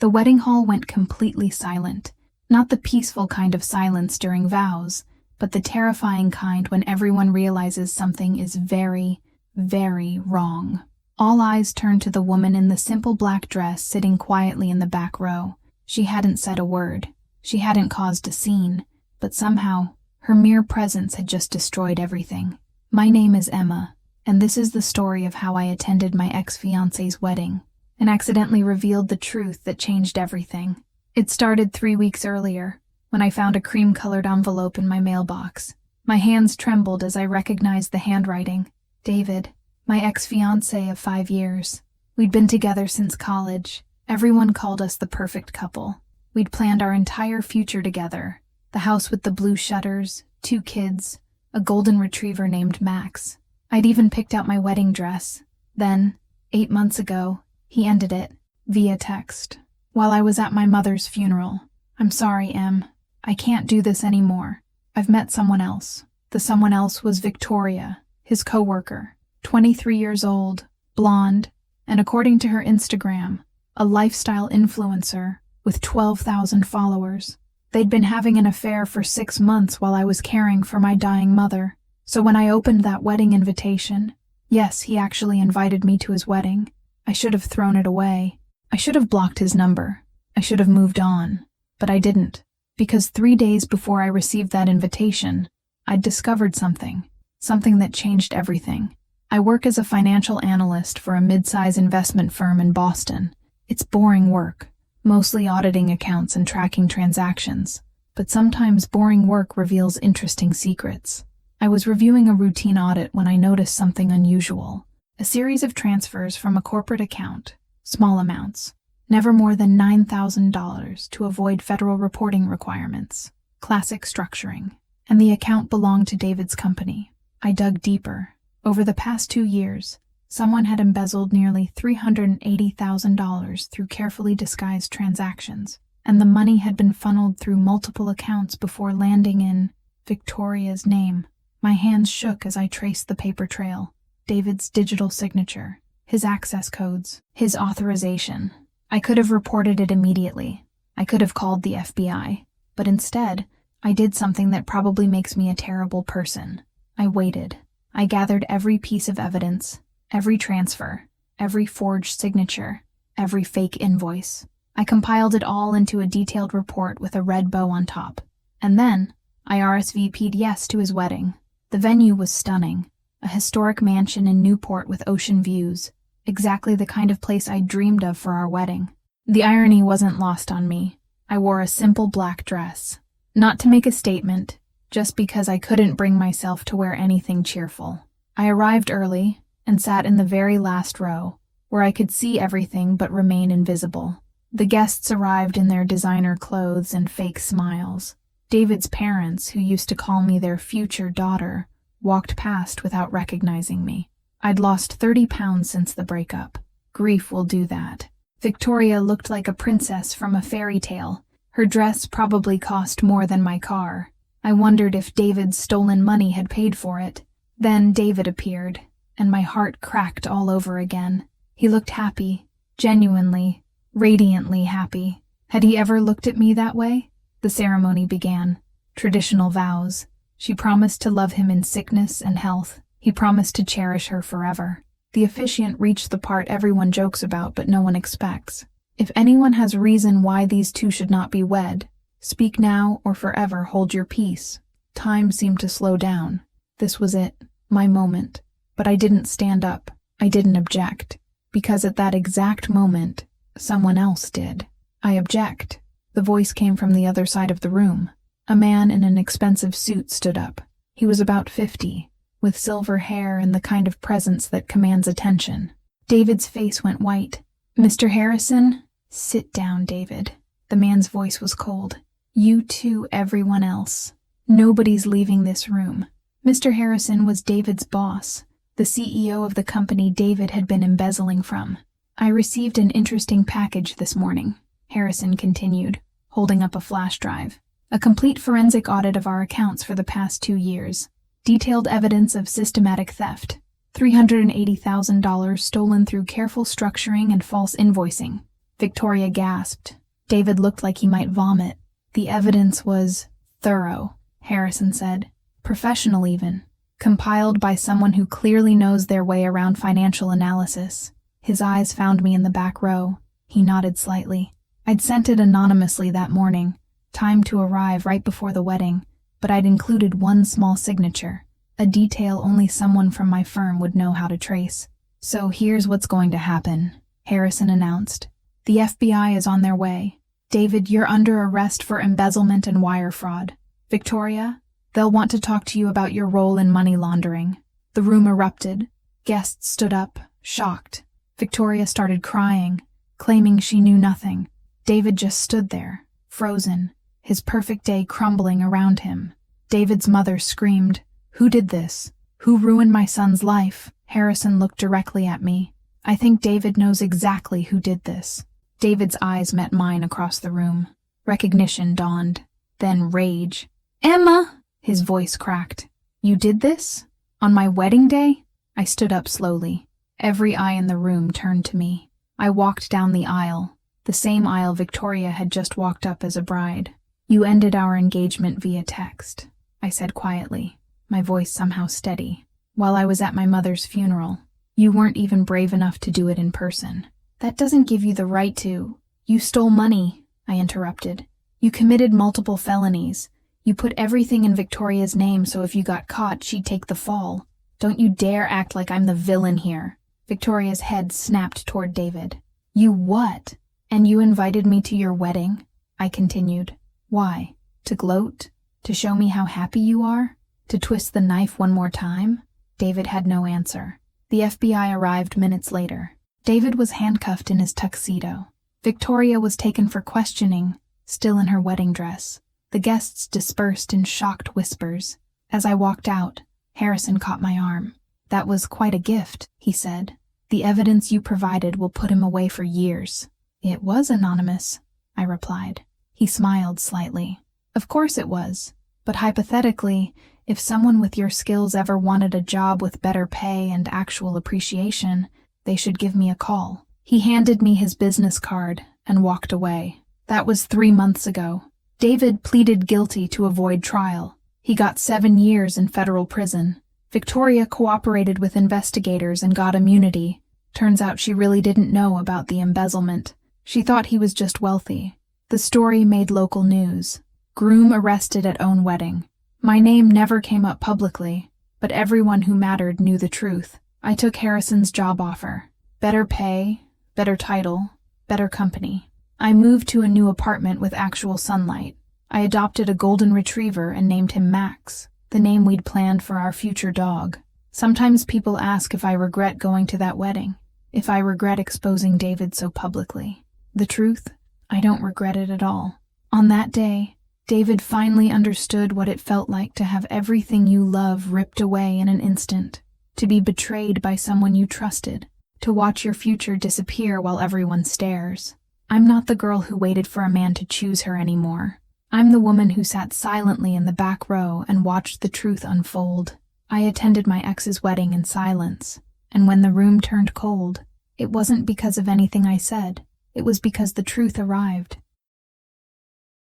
The wedding hall went completely silent. Not the peaceful kind of silence during vows, but the terrifying kind when everyone realizes something is very, very wrong. All eyes turned to the woman in the simple black dress sitting quietly in the back row. She hadn't said a word. She hadn't caused a scene, but somehow, her mere presence had just destroyed everything. My name is Emma, and this is the story of how I attended my ex-fiancé's wedding and accidentally revealed the truth that changed everything. It started 3 weeks earlier, when I found a cream-colored envelope in my mailbox. My hands trembled as I recognized the handwriting. David, my ex-fiancé of 5 years. We'd been together since college. Everyone called us the perfect couple. We'd planned our entire future together. The house with the blue shutters, 2 kids, a golden retriever named Max. I'd even picked out my wedding dress. Then, 8 months ago, he ended it, via text, while I was at my mother's funeral. I'm sorry, Em. I can't do this anymore. I've met someone else. The someone else was Victoria, his coworker, 23 years old, blonde, and according to her Instagram, a lifestyle influencer with 12,000 followers. They'd been having an affair for 6 months while I was caring for my dying mother. So when I opened that wedding invitation, yes, he actually invited me to his wedding, I should have thrown it away. I should have blocked his number. I should have moved on. But I didn't, because 3 days before I received that invitation, I'd discovered something that changed everything. I work as a financial analyst for a mid-size investment firm in Boston. It's boring work, mostly auditing accounts and tracking transactions, but sometimes boring work reveals interesting secrets. I was reviewing a routine audit when I noticed something unusual. A series of transfers from a corporate account, small amounts, never more than $9,000 to avoid federal reporting requirements. Classic structuring. And the account belonged to David's company. I dug deeper. Over the past 2 years, someone had embezzled nearly $380,000 through carefully disguised transactions, and the money had been funneled through multiple accounts before landing in Victoria's name. My hands shook as I traced the paper trail. David's digital signature, his access codes, his authorization. I could have reported it immediately. I could have called the FBI. But instead, I did something that probably makes me a terrible person. I waited. I gathered every piece of evidence, every transfer, every forged signature, every fake invoice. I compiled it all into a detailed report with a red bow on top. And then, I RSVP'd yes to his wedding. The venue was stunning. A historic mansion in Newport with ocean views. Exactly the kind of place I dreamed of for our wedding. The irony wasn't lost on me. I wore a simple black dress. Not to make a statement, just because I couldn't bring myself to wear anything cheerful. I arrived early and sat in the very last row, where I could see everything but remain invisible. The guests arrived in their designer clothes and fake smiles. David's parents, who used to call me their future daughter, walked past without recognizing me. I'd lost 30 pounds since the breakup. Grief will do that. Victoria looked like a princess from a fairy tale. Her dress probably cost more than my car. I wondered if David's stolen money had paid for it. Then David appeared, and my heart cracked all over again. He looked happy, genuinely, radiantly happy. Had he ever looked at me that way? The ceremony began. Traditional vows. She promised to love him in sickness and health. He promised to cherish her forever. The officiant reached the part everyone jokes about but no one expects. If anyone has reason why these two should not be wed, speak now or forever hold your peace. Time seemed to slow down. This was it, my moment. But I didn't stand up. I didn't object. Because at that exact moment, someone else did. I object. The voice came from the other side of the room. A man in an expensive suit stood up. He was about 50, with silver hair and the kind of presence that commands attention. David's face went white. "Mr. Harrison?" "Sit down, David." The man's voice was cold. "You too, everyone else. Nobody's leaving this room." Mr. Harrison was David's boss, the CEO of the company David had been embezzling from. "I received an interesting package this morning," Harrison continued, holding up a flash drive. "A complete forensic audit of our accounts for the past 2 years. Detailed evidence of systematic theft. $380,000 stolen through careful structuring and false invoicing. Victoria gasped. David looked like he might vomit. The evidence was thorough, Harrison said. Professional even. Compiled by someone who clearly knows their way around financial analysis. His eyes found me in the back row. He nodded slightly. I'd sent it anonymously that morning, timed to arrive right before the wedding, but I'd included one small signature, a detail only someone from my firm would know how to trace. So here's what's going to happen, Harrison announced. The FBI is on their way. David, you're under arrest for embezzlement and wire fraud. Victoria, they'll want to talk to you about your role in money laundering. The room erupted. Guests stood up, shocked. Victoria started crying, claiming she knew nothing. David just stood there, frozen, his perfect day crumbling around him. David's mother screamed, "Who did this? Who ruined my son's life?" Harrison looked directly at me. I think David knows exactly who did this. David's eyes met mine across the room. Recognition dawned, then rage. "Emma!" His voice cracked. "You did this? On my wedding day?" I stood up slowly. Every eye in the room turned to me. I walked down the aisle, the same aisle Victoria had just walked up as a bride. "You ended our engagement via text," I said quietly, my voice somehow steady, "while I was at my mother's funeral. You weren't even brave enough to do it in person. That doesn't give you the right to—" "You stole money," I interrupted. "You committed multiple felonies. You put everything in Victoria's name so if you got caught, she'd take the fall. Don't you dare act like I'm the villain here." Victoria's head snapped toward David. "You what? And you invited me to your wedding?" I continued. "Why? To gloat? To show me how happy you are? To twist the knife one more time?" David had no answer. The FBI arrived minutes later. David was handcuffed in his tuxedo. Victoria was taken for questioning, still in her wedding dress. The guests dispersed in shocked whispers. As I walked out, Harrison caught my arm. "That was quite a gift," he said. "The evidence you provided will put him away for years." "It was anonymous," I replied. He smiled slightly. "Of course it was. But hypothetically, if someone with your skills ever wanted a job with better pay and actual appreciation, they should give me a call." He handed me his business card and walked away. That was 3 months ago. David pleaded guilty to avoid trial. He got 7 years in federal prison. Victoria cooperated with investigators and got immunity. Turns out she really didn't know about the embezzlement. She thought he was just wealthy. The story made local news. Groom arrested at own wedding. My name never came up publicly, but everyone who mattered knew the truth. I took Harrison's job offer. Better pay, better title, better company. I moved to a new apartment with actual sunlight. I adopted a golden retriever and named him Max, the name we'd planned for our future dog. Sometimes people ask if I regret going to that wedding, if I regret exposing David so publicly. The truth? I don't regret it at all. On that day, David finally understood what it felt like to have everything you love ripped away in an instant, to be betrayed by someone you trusted, to watch your future disappear while everyone stares. I'm not the girl who waited for a man to choose her anymore. I'm the woman who sat silently in the back row and watched the truth unfold. I attended my ex's wedding in silence, and when the room turned cold, it wasn't because of anything I said. It was because the truth arrived.